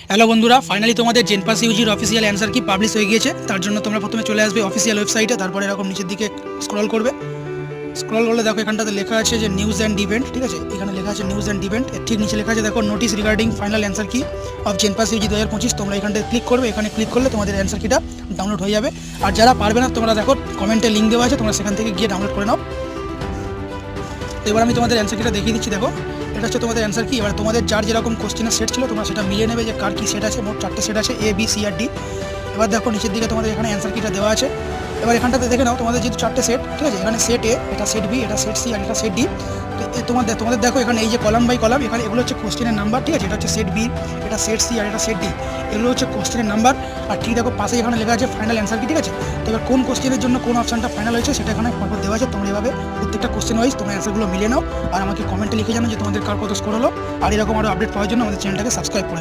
Hello বন্ধুরা, finally তোমাদের জেনপাস ইউজির official answer কি পাবলিশ হয়ে গিয়েছে। তার জন্য তোমরা প্রথমে চলে আসবে অফিসিয়াল ওয়েবসাইটে, তারপরে এরকম নিচের দিকে স্ক্রল করবে। স্ক্রল করলে দেখো এখানটাতে লেখা আছে যে নিউজ অ্যান্ড ইভেন্ট, ঠিক আছে। এখানে লেখা আছে নিউজ অ্যান্ড ইভেন্ট, এর ঠিক নিচে লেখা আছে দেখো নোটিস রিগার্ডিং ফাইনাল অ্যান্সার কি অফ জেনপাস ইউজি 2025। তোমরা এখানটাতে ক্লিক করবে, এখানে ক্লিক করলে তোমাদের অ্যান্সার কিটা ডাউনলোড হয়ে যাবে। আর যারা পারবে না, তোমরা দেখো কমেন্টে লিঙ্ক দেওয়া আছে, তোমরা সেখান থেকে গিয়ে ডাউনলোড করে নাও। তো এবার আমি তোমাদের অ্যান্সার কিটা দেখিয়ে দিচ্ছি। দেখো এটা হচ্ছে তোমাদের অ্যান্সার কি। এবার তোমাদের যার যেরকম কোশ্চেনের সেট ছিল তোমরা সেটা মিলিয়ে নেবে যে কার কী সেট আছে। মোট 4টে সেট আছে, A B C R D. এবার দেখো নিচের দিকে তোমাদের এখানে অ্যান্সার কিটা দেওয়া আছে। এবার এখানটাতে দেখে নাও তোমাদের যেহেতু 4টে সেট, ঠিক আছে। এখানে সেট এ, এটা সেট বি, এটা সেট সি আর এটা সেট ডি। তো তোমাদের দেখো এখানে এই যে কলাম বাই কলাম, এখানে এগুলো হচ্ছে কোশ্চেনের নাম্বার, ঠিক আছে। এটা হচ্ছে সেট বি, এটা সেট সি আর এটা সেট ডি। এগুলো হচ্ছে কোশ্চেনের নাম্বার। আর ঠিক দেখো পাশে এখানে লেখা আছে ফাইনাল অ্যান্সার কি, ঠিক আছে। তো এবার কোন কোশ্চেনের জন্য কোন অপশনটা ফাইনাল হয়েছে সেটা এখানে পরপর দেওয়া আছে। তোমরা এভাবে প্রত্যেকটা কোশ্চেন ওয়াইজ তোমরা অ্যান্সারগুলো মিলিয়ে নাও আর আমাকে কমেন্টে লিখে জানো যে তোমাদের কার কত স্কোর হলো। আর এরকম আরও আপডেট পাওয়ার জন্য আমাদের চ্যানেলটাকে সাবস্ক্রাইব করে